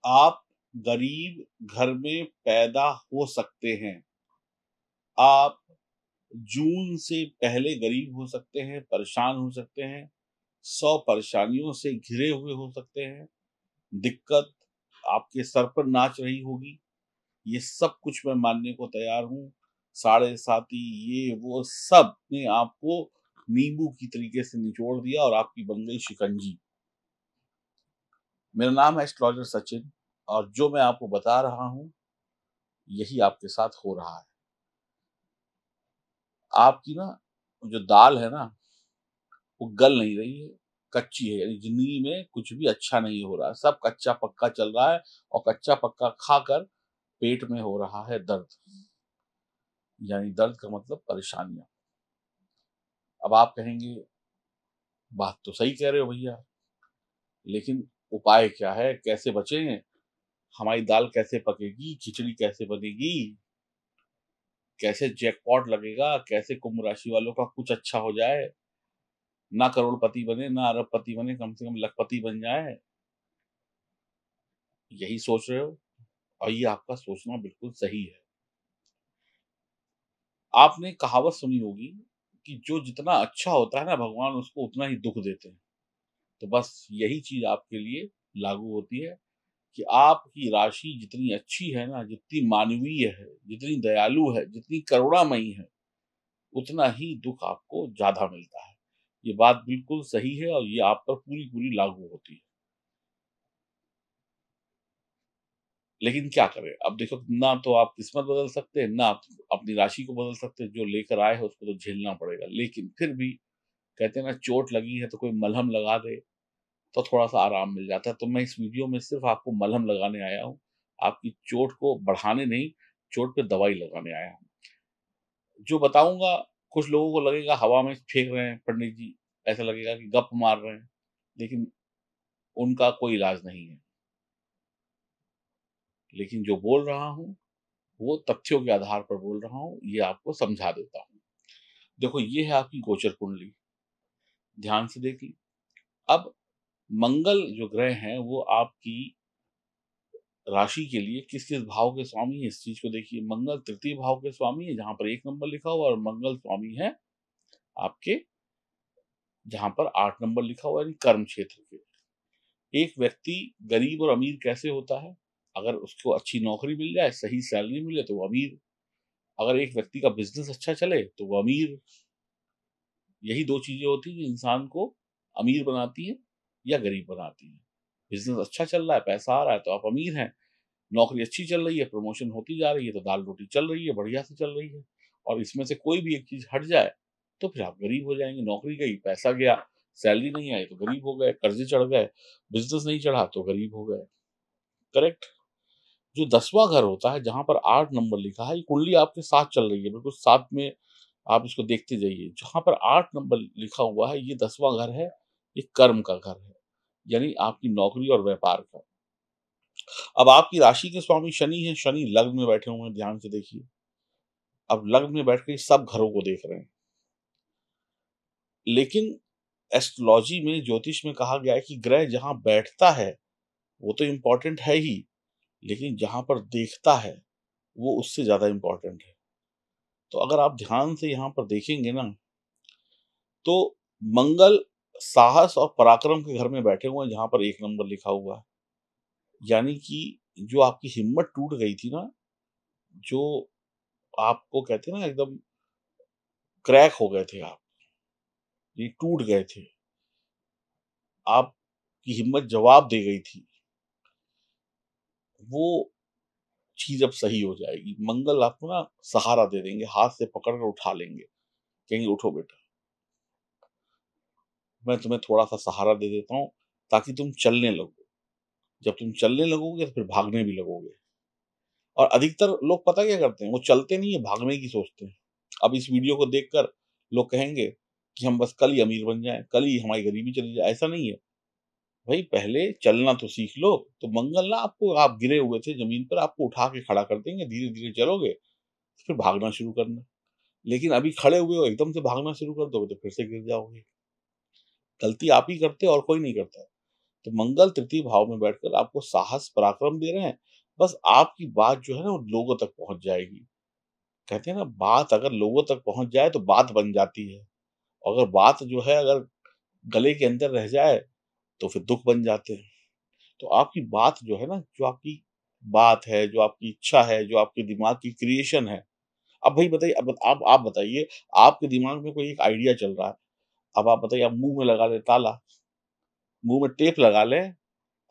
आप गरीब घर में पैदा हो सकते हैं। आप जून से पहले गरीब हो सकते हैं, परेशान हो सकते हैं, 100 परेशानियों से घिरे हुए हो सकते हैं, दिक्कत आपके सर पर नाच रही होगी। ये सब कुछ मैं मानने को तैयार हूँ। साढ़े साती ये वो सब ने आपको नींबू की तरीके से निचोड़ दिया और आपकी बन गई शिकंजी। मेरा नाम है एस्ट्रोलॉजर सचिन और जो मैं आपको बता रहा हूँ, यही आपके साथ हो रहा है। आपकी ना जो दाल है ना, वो गल नहीं रही है, कच्ची है। यानी ज़िंदगी में कुछ भी अच्छा नहीं हो रहा है, सब कच्चा-पक्का चल रहा है और कच्चा-पक्का खाकर पेट में हो रहा है दर्द। यानी दर्द का मतलब परेशानियाँ। अब आप कहेंगे, बात तो सही कह रहे हो भैया, लेकिन उपाय क्या है? कैसे बचें? हमारी दाल कैसे पकेगी? खिचड़ी कैसे बनेगी? कैसे जैकपॉट लगेगा? कैसे कुंभ राशि वालों का कुछ अच्छा हो जाए? ना करोड़पति बने, ना अरबपति बने, कम से कम लखपति बन जाए। यही सोच रहे हो और ये आपका सोचना बिल्कुल सही है। आपने कहावत सुनी होगी कि जो जितना अच्छा होता है ना, भगवान उसको उतना ही दुःख देते हैं। तो बस यही चीज़ आपके लिए लागू होती है कि आपकी राशि जितनी अच्छी है ना, जितनी मानवीय है, जितनी दयालु है, जितनी करुणामयी है, उतना ही दुःख आपको ज़्यादा मिलता है। ये बात बिल्कुल सही है और ये आप पर पूरी-पूरी लागू होती है। लेकिन क्या करें? अब देखो, ना तो आप किस्मत बदल सकते हैं, ना आप अपनी राशि को बदल सकते हैं। जो लेकर आए हैं उसको तो झेलना पड़ेगा। लेकिन फिर भी कहते हैं ना, चोट लगी है तो कोई मलहम लगा दे तो थोड़ा-सा आराम मिल जाता है। तो मैं इस वीडियो में सिर्फ़ आपको मलहम लगाने आया हूँ। आपकी चोट को बढ़ाने नहीं, चोट पे दवाई लगाने आया हूँ। जो बताऊँगा, कुछ लोगों को लगेगा हवा में फेंक रहे हैं पंडित जी, ऐसा लगेगा कि गप मार रहे हैं, लेकिन उनका कोई इलाज नहीं है। लेकिन जो बोल रहा हूँ, वो तथ्यों के आधार पर बोल रहा हूँ, ये आपको समझा देता हूँ। देखो, ये है आपकी गोचर कुंडली, ध्यान से देखिए। अब मंगल जो ग्रह हैं, वो आपकी राशि के लिए किस-किस भाव के स्वामी हैं, इस चीज़ को देखिए। मंगल तृतीय भाव के स्वामी हैं, जहाँ पर 1 नंबर लिखा हुआ है, और मंगल स्वामी है आपके जहाँ पर 8 नंबर लिखा हुआ है, यानी कर्म क्षेत्र के। एक व्यक्ति गरीब और अमीर कैसे होता है? अगर उसको अच्छी नौकरी मिल जाए, सही सैलरी मिले तो वो अमीर। अगर एक व्यक्ति का बिज़नेस अच्छा चले तो वो अमीर। यही 2 चीज़ें होती हैं जो इंसान को अमीर बनाती हैं या गरीब बनाती हैं। बिज़नेस अच्छा चल रहा है, पैसा आ रहा है तो आप अमीर हैं। नौकरी अच्छी चल रही है, प्रमोशन होती जा रही है तो दाल-रोटी चल रही है, बढ़िया से चल रही है। और इसमें से कोई भी एक चीज़ हट जाए, तो फिर आप गरीब हो जाएँगे। नौकरी गई, पैसा गया, सैलरी नहीं आई तो गरीब हो गए, कर्ज़े चढ़ गए, बिज़नेस नहीं चढ़ा तो गरीब हो गए। करेक्ट? जो 10वां घर होता है, जहाँ पर 8 नंबर लिखा है, ये कुंडली आपके साथ चल रही है, बिल्कुल साथ में आप इसको देखते जाइए। जहाँ पर 8 नंबर लिखा हुआ है, ये 10वां घर है, ये कर्म का घर है, यानी आपकी नौकरी और व्यापार का। अब आपकी राशि के स्वामी शनि हैं, शनि लग्न में बैठे हुए हैं, ध्यान से देखिए। अब लग्न में बैठ के सब घरों को देख रहे हैं। लेकिन एस्ट्रोलॉजी में, ज्योतिष में कहा गया है कि ग्रह जहाँ बैठता है, वो तो इम्पोर्टेंट है ही, लेकिन जहाँ पर देखता है, वो उससे ज़्यादा इम्पोर्टेंट है। तो अगर आप ध्यान से यहाँ पर देखेंगे ना, तो मंगल साहस और पराक्रम के घर में बैठे हुए हैं, जहाँ पर 1 नंबर लिखा हुआ है। यानी कि जो आपकी हिम्मत टूट गई थी ना, जो आपको कहते हैं ना, एकदम क्रैक हो गए थे आप, ये टूट गए थे, आपकी हिम्मत जवाब दे गई थी, वो चीज़ अब सही हो जाएगी। मंगल आपको ना सहारा दे देंगे, हाथ से पकड़ कर उठा लेंगे, कहेंगे उठो बेटा, मैं तुम्हें थोड़ा-सा सहारा दे देता हूँ ताकि तुम चलने लगो। जब तुम चलने लगोगे तो फिर भागने भी लगोगे। और अधिकतर लोग पता क्या करते हैं, वो चलते नहीं है, भागने की सोचते हैं। अब इस वीडियो को देखकर लोग कहेंगे कि हम बस कल ही अमीर बन जाएँ, कल ही हमारी गरीबी चली जाए, ऐसा नहीं है। भई पहले चलना तो सीख लो, तो मंगल ना आपको, आप गिरे हुए थे ज़मीन पर, आपको उठा के खड़ा कर देंगे, धीरे-धीरे चलोगे, फिर भागना शुरू करना। लेकिन अभी खड़े हुए हो, एकदम से भागना शुरू कर दोगे तो फिर से गिर जाओगे। गलती आप ही करते हो और कोई नहीं करता। तो मंगल तृतीय भाव में बैठकर आपको साहस पराक्रम दे रहे हैं। बस आपकी बात जो है ना वो लोगों तक पहुंच जाएगी। कहते हैं ना, बात अगर लोगों तक पहुंच जाए तो बात बन जाती है, और अगर बात जो है अगर गले के अंदर रह जाए तो फिर दुख बन जाते हैं। तो आपकी बात जो है ना, जो आपकी बात है, जो आपकी इच्छा है, जो आपके दिमाग की क्रिएशन है। अब भाई बताइए, अब आप बताइए, आपके दिमाग में कोई एक आइडिया चल रहा है। अब आप बताइए, आप मुंह में लगा ले ताला, मुंह में टेप लगा लें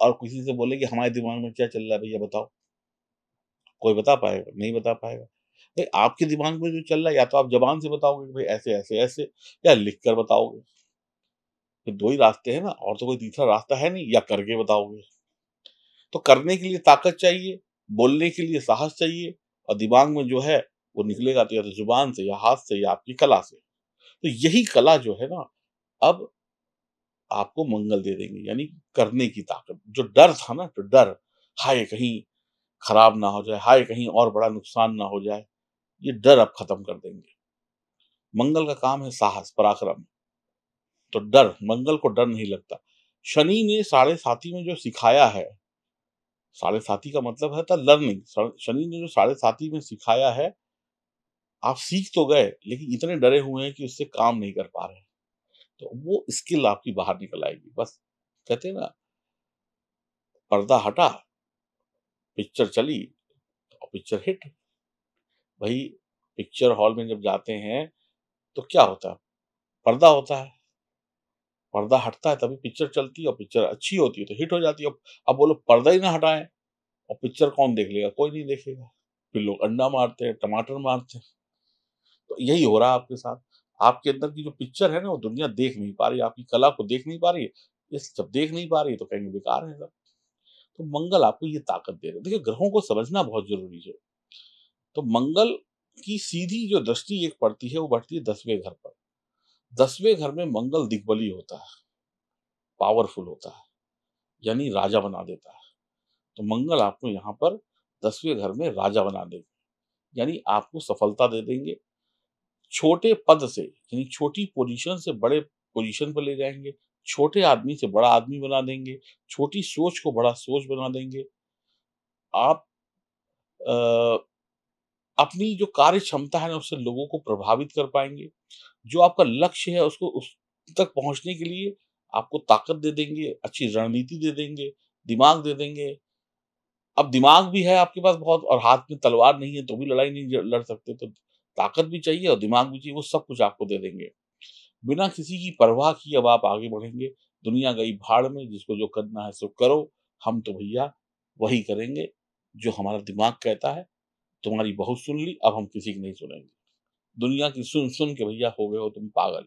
और किसी से बोले कि हमारे दिमाग में क्या चल रहा है भैया बताओ, कोई बता पाएगा? नहीं बता पाएगा। भाई आपके दिमाग में जो चल रहा है, या तो आप जबान से बताओगे कि भाई ऐसे ऐसे ऐसे, या लिख कर बताओगे। तो दो ही रास्ते हैं ना, और तो कोई तीसरा रास्ता है नहीं, या करके बताओगे। तो करने के लिए ताकत चाहिए, बोलने के लिए साहस चाहिए, और दिमाग में जो है वो निकलेगा तो या तो जुबान से, या हाथ से, या आपकी कला से। तो यही कला जो है ना, अब आपको मंगल दे देंगे, यानी करने की ताकत। जो डर था ना, तो डर, हाय कहीं खराब ना हो जाए, हाय कहीं और बड़ा नुकसान ना हो जाए, ये डर अब खत्म कर देंगे। मंगल का काम है साहस पराक्रम। तो डर, मंगल को डर नहीं लगता। शनि ने साढ़े साथी में जो सिखाया है, साढ़े साथी का मतलब है था लर्निंग। शनि ने जो साढ़े साथी में सिखाया है, आप सीख तो गए लेकिन इतने डरे हुए हैं कि उससे काम नहीं कर पा रहे। तो वो स्किल आपकी बाहर निकल आएगी। बस कहते हैं ना, पर्दा हटा, पिक्चर चली, और पिक्चर हिट। भाई पिक्चर हॉल में जब जाते हैं तो क्या होता है? पर्दा होता है, पर्दा हटता है तभी पिक्चर चलती है, और पिक्चर अच्छी होती है तो हिट हो जाती है। अब वो लोग पर्दा ही ना हटाएं और पिक्चर कौन देख लेगा? कोई नहीं देखेगा। फिर लोग अंडा मारते हैं, टमाटर मारते हैं। तो यही हो रहा है आपके साथ। आपके अंदर की जो पिक्चर है ना, वो दुनिया देख नहीं पा रही, आपकी कला को देख नहीं पा रही है। ये जब देख नहीं पा रही है तो कहेंगे बेकार है सब। तो मंगल आपको ये ताकत दे रहे हैं। देखिए, ग्रहों को समझना बहुत जरूरी है। तो मंगल की सीधी जो दृष्टि एक पड़ती है, वो पड़ती है 10वें घर पर। 10वें घर में मंगल दिग्बली होता है, पावरफुल होता है, यानी राजा बना देता है। तो मंगल आपको यहाँ पर 10वें घर में राजा बना देंगे, यानी आपको सफलता दे देंगे। छोटे पद से, यानी छोटी पोजीशन से बड़े पोजीशन पर ले जाएंगे। छोटे आदमी से बड़ा आदमी बना देंगे। छोटी सोच को बड़ा सोच बना देंगे। आप अ, अपनी जो कार्य क्षमता है ना, उससे लोगों को प्रभावित कर पाएंगे। जो आपका लक्ष्य है उसको उस तक पहुंचने के लिए आपको ताकत दे देंगे, अच्छी रणनीति दे देंगे, दिमाग दे देंगे। अब दिमाग भी है आपके पास बहुत, और हाथ में तलवार नहीं है तो भी लड़ाई नहीं लड़ सकते। तो ताकत भी चाहिए और दिमाग भी चाहिए, वो सब कुछ आपको दे देंगे। बिना किसी की परवाह किए अब आप आगे बढ़ेंगे। दुनिया गई भाड़ में, जिसको जो करना है सो करो, हम तो भैया वही करेंगे जो हमारा दिमाग कहता है। तुम्हारी बहुत सुन ली, अब हम किसी की नहीं सुनेंगे। दुनिया की सुन सुन के भैया हो गए हो तुम पागल।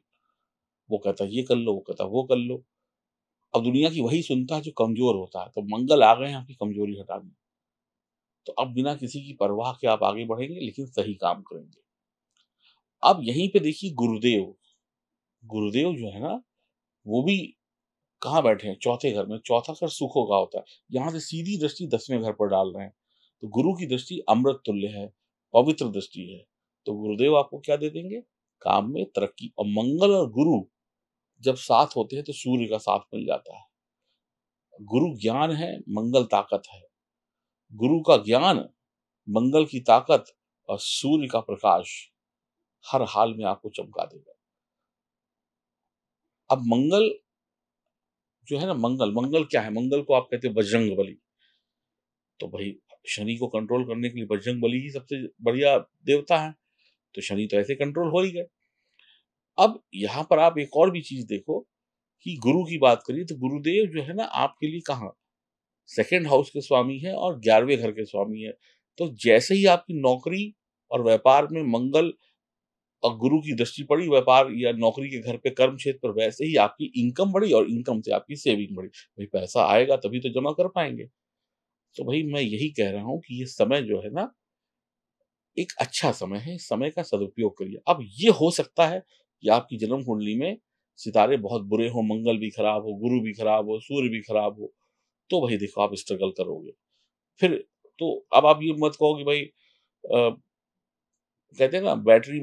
वो कहता है ये कर लो, वो कहता है वो कर लो। अब दुनिया की वही सुनता है जो कमजोर होता है। तो मंगल आ गए हैं आपकी कमजोरी हटाने। तो अब बिना किसी की परवाह के आप आगे बढ़ेंगे, लेकिन सही काम करेंगे। अब यहीं पे देखिए गुरुदेव, गुरुदेव जो है ना, वो भी कहाँ बैठे हैं? चौथे घर में। चौथा घर सुखों का होता है। यहाँ से सीधी दृष्टि 10वें घर पर डाल रहे हैं। तो गुरु की दृष्टि अमृत तुल्य है, पवित्र दृष्टि है। तो गुरुदेव आपको क्या दे देंगे? काम में तरक्की। और मंगल और गुरु जब साथ होते हैं तो सूर्य का साथ मिल जाता है। गुरु ज्ञान है, मंगल ताकत है। गुरु का ज्ञान, मंगल की ताकत, और सूर्य का प्रकाश हर हाल में आपको चमका देगा। अब मंगल जो है ना, मंगल मंगल क्या है? मंगल को आप कहते हैं बजरंग बली। तो भाई शनि को कंट्रोल करने के लिए बजरंग बली ही सबसे बढ़िया देवता है। तो शनि तो ऐसे कंट्रोल हो ही गए। अब यहाँ पर आप एक और भी चीज देखो कि गुरु की बात करिए तो गुरुदेव जो है ना, आपके लिए कहाँ सेकंड हाउस के स्वामी है और 11वें घर के स्वामी है। तो जैसे ही आपकी नौकरी और व्यापार में मंगल और गुरु की दृष्टि पड़ी, व्यापार या नौकरी के घर पे कर्म क्षेत्र पर, वैसे ही आपकी इनकम बढ़ी और इनकम से आपकी सेविंग बढ़ी। भाई पैसा आएगा तभी तो जमा कर पाएंगे। तो भाई मैं यही कह रहा हूँ कि ये समय जो है ना, एक अच्छा समय है। इस समय का सदुपयोग करिए। अब ये हो सकता है कि आपकी जन्म कुंडली में सितारे बहुत बुरे हो, मंगल भी खराब हो, गुरु भी खराब हो, सूर्य भी खराब हो। तो भाई देखो आप स्ट्रगल करोगे फिर। तो अब आप ये मत कहो कि भाई कहते हैं ना बैटरी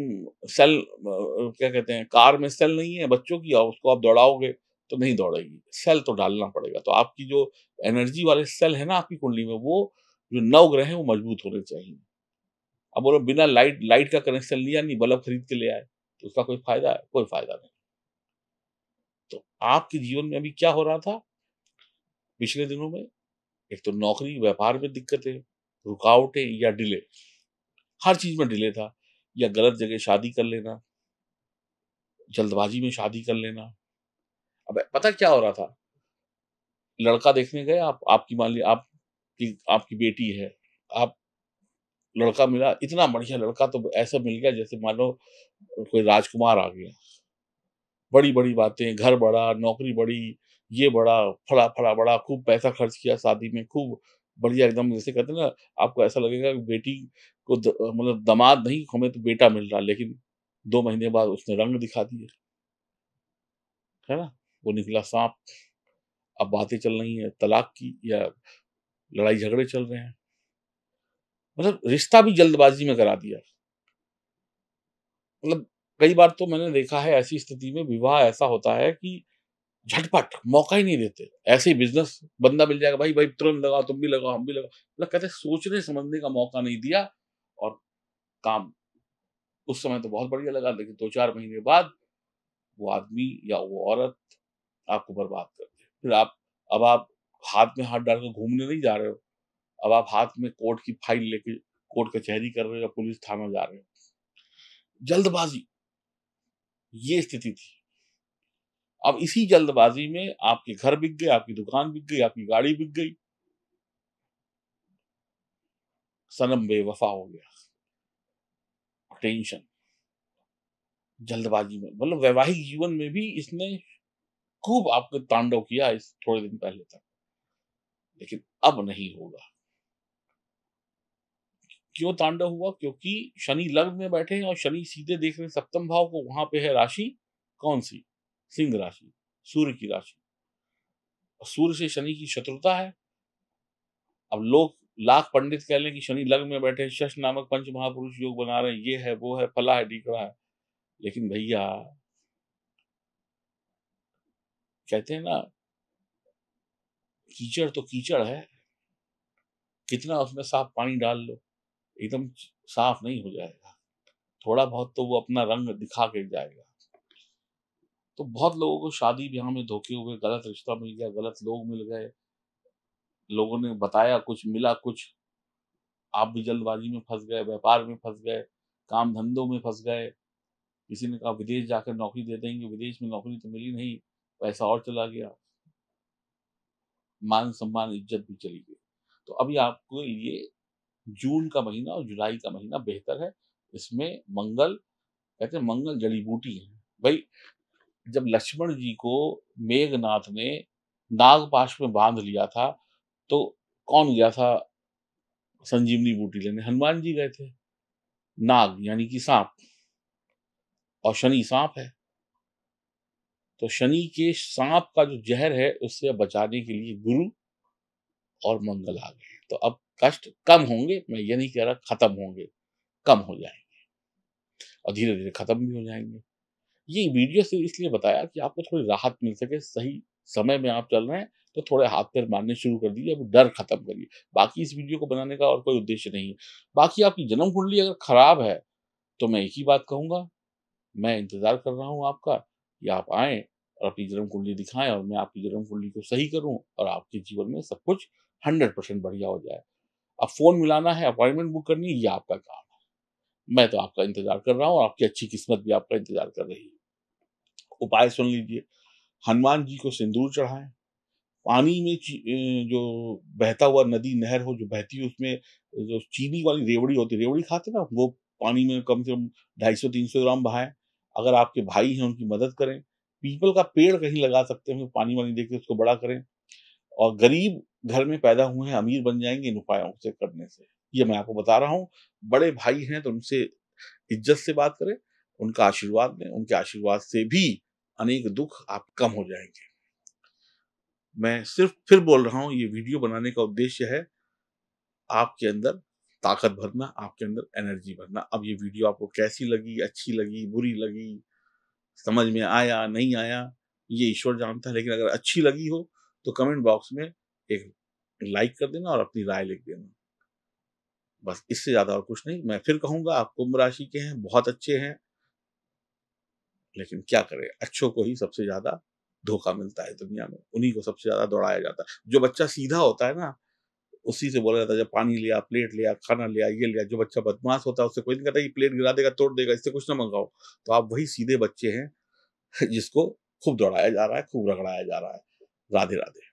सेल, क्या कहते हैं, कार में सेल नहीं है बच्चों की और उसको आप दौड़ाओगे तो नहीं दौड़ेगी, सेल तो डालना पड़ेगा। तो आपकी जो एनर्जी वाले सेल है ना आपकी कुंडली में, वो जो नवग्रह हैं वो मजबूत होने चाहिए। अब बोलो बिना लाइट का कनेक्शन लिया नहीं, बल्ब खरीद के ले आए, तो उसका कोई फायदा है? कोई फायदा नहीं। तो आपके जीवन में अभी क्या हो रहा था पिछले दिनों में? एक तो नौकरी व्यापार में दिक्कतें, रुकावटें या डिले, हर चीज में डिले था, या गलत जगह शादी कर लेना, जल्दबाजी में शादी कर लेना। अब पता क्या हो रहा था, लड़का देखने गए आप, आपकी मान ली आपकी आपकी बेटी है, आप लड़का मिला, इतना बढ़िया लड़का, तो ऐसा मिल गया जैसे मानो कोई राजकुमार आ गया, बड़ी बड़ी बातें, घर बड़ा, नौकरी बड़ी, ये बड़ा, फला फला बड़ा, खूब पैसा खर्च किया शादी में, खूब बढ़िया एकदम, जैसे कहते हैं ना, आपको ऐसा लगेगा कि बेटी को मतलब दामाद नहीं, हमें तो बेटा मिल रहा, लेकिन 2 महीने बाद उसने रंग दिखा दिए, है ना? वो निकला सांप। अब बातें चल रही हैं तलाक की, या लड़ाई झगड़े चल रहे हैं, मतलब रिश्ता भी जल्दबाजी में करा दिया। मतलब कई बार तो मैंने देखा है ऐसी स्थिति में विवाह ऐसा होता है कि झटपट मौका ही नहीं देते, ऐसे ही बिजनेस बंदा मिल जाएगा, भाई भाई तुरंत लगाओ, तुम भी लगाओ, हम भी लगाओ, मतलब कहते हैं सोचने समझने का मौका नहीं दिया, और काम उस समय तो बहुत बढ़िया लगा, लेकिन 2-4 महीने बाद वो आदमी या वो औरत आपको बर्बाद कर दे। फिर अब आप हाथ में हाथ डाल के घूमने नहीं जा रहे हो, अब आप हाथ में कोर्ट की फाइल लेके कोर्ट कचहरी कर रहे हो या पुलिस थाना जा रहे हो। जल्दबाजी, ये स्थिति थी। अब इसी जल्दबाजी में आपके घर बिक गए, आपकी दुकान बिक गई, आपकी गाड़ी बिक गई, सनम बेवफा हो गया, टेंशन, जल्दबाजी में, मतलब वैवाहिक जीवन में भी इसने खूब आपको तांडव किया इस थोड़े दिन पहले तक, लेकिन अब नहीं होगा। क्यों तांडव हुआ? क्योंकि शनि लग्न में बैठे हैं और शनि सीधे देख रहे हैं सप्तम भाव को, वहां पे है राशि कौन सी? सिंह राशि, सूर्य की राशि, और सूर्य से शनि की शत्रुता है। अब लोग लाख पंडित कह लें कि शनि लग्न में बैठे शश नामक पंच महापुरुष योग बना रहे हैं, ये है वो है फला है ढीकड़ा है, लेकिन भैया कहते हैं ना, कीचड़ तो कीचड़ है, कितना उसमें साफ पानी डाल लो एकदम साफ नहीं हो जाएगा, थोड़ा बहुत तो वो अपना रंग दिखा के जाएगा। तो बहुत लोगों को शादी ब्याह में धोखे हुए, गलत रिश्ता मिल गया, गलत लोग मिल गए, लोगों ने बताया कुछ मिला कुछ, आप भी जल्दबाजी में फंस गए, व्यापार में फंस गए, काम धंधों में फंस गए। किसी ने कहा विदेश जाकर नौकरी दे देंगे, विदेश में नौकरी तो मिली नहीं, पैसा और चला गया, मान सम्मान इज्जत भी चली गई। तो अभी आपको ये जून का महीना और जुलाई का महीना बेहतर है। इसमें मंगल, कहते हैं मंगल जड़ी बूटी है भाई। जब लक्ष्मण जी को मेघनाथ ने नागपाश में बांध लिया था, तो कौन गया था संजीवनी बूटी लेने? हनुमान जी गए थे। नाग यानी कि सांप, और शनि सांप है, तो शनि के सांप का जो जहर है उससे बचाने के लिए गुरु और मंगल आ गए। तो अब कष्ट कम होंगे, मैं ये नहीं कह रहा खत्म होंगे, कम हो जाएंगे, और धीरे धीरे खत्म भी हो जाएंगे। ये वीडियो से इसलिए बताया कि आपको थोड़ी राहत मिल सके, सही समय में आप चल रहे हैं तो थोड़े हाथ पैर मारने शुरू कर दीजिए, अब डर खत्म करिए। बाकी इस वीडियो को बनाने का और कोई उद्देश्य नहीं है। बाकी आपकी जन्म कुंडली अगर खराब है तो मैं एक ही बात कहूंगा, मैं इंतजार कर रहा हूँ आपका कि आप आए और अपनी जन्म कुंडली दिखाएं, और मैं आपकी जन्म कुंडली को सही करूं और आपके जीवन में सब कुछ 100% बढ़िया हो जाए। अब फोन मिलाना है, अपॉइंटमेंट बुक करनी है, ये आपका काम है। मैं तो आपका इंतजार कर रहा हूँ, और आपकी अच्छी किस्मत भी आपका इंतजार कर रही है। उपाय सुन लीजिए, हनुमान जी को सिंदूर चढ़ाएं, पानी में जो बहता हुआ नदी नहर हो जो बहती है, उसमें जो चीनी वाली रेवड़ी होती है, रेवड़ी खाते ना, वो पानी में कम से कम 250-300 ग्राम बहाएं। अगर आपके भाई हैं उनकी मदद करें, पीपल का पेड़ कहीं लगा सकते हैं, पानी वानी देके उसको बड़ा करें, और गरीब घर में पैदा हुए हैं अमीर बन जाएंगे इन उपायों से करने से, ये मैं आपको बता रहा हूँ। बड़े भाई हैं तो उनसे इज्जत से बात करें, उनका आशीर्वाद लें, उनके आशीर्वाद से भी अनेक दुख आप कम हो जाएंगे। मैं सिर्फ फिर बोल रहा हूँ, ये वीडियो बनाने का उद्देश्य है आपके अंदर ताकत भरना, आपके अंदर एनर्जी भरना। अब ये वीडियो आपको कैसी लगी, अच्छी लगी, बुरी लगी, समझ में आया नहीं आया, ये ईश्वर जानता है। लेकिन अगर अच्छी लगी हो तो कमेंट बॉक्स में एक लाइक कर देना और अपनी राय लिख देना। बस इससे ज़्यादा और कुछ नहीं। मैं फिर कहूँगा, आप कुंभ राशि के हैं, बहुत अच्छे हैं, लेकिन क्या करें, अच्छों को ही सबसे ज़्यादा धोखा मिलता है दुनिया में, उन्हीं को सबसे ज़्यादा दौड़ाया जाता है। जो बच्चा सीधा होता है ना, उसी से बोला जाता है, जब पानी लिया, प्लेट लिया, खाना लिया, ये लिया। जो बच्चा बदमाश होता है उससे कोई नहीं कहता ये प्लेट गिरा देगा, तोड़ देगा, इससे कुछ ना मंगाओ। तो आप वही सीधे बच्चे हैं जिसको खूब दौड़ाया जा रहा है, खूब रगड़ाया जा रहा है। राधे राधे।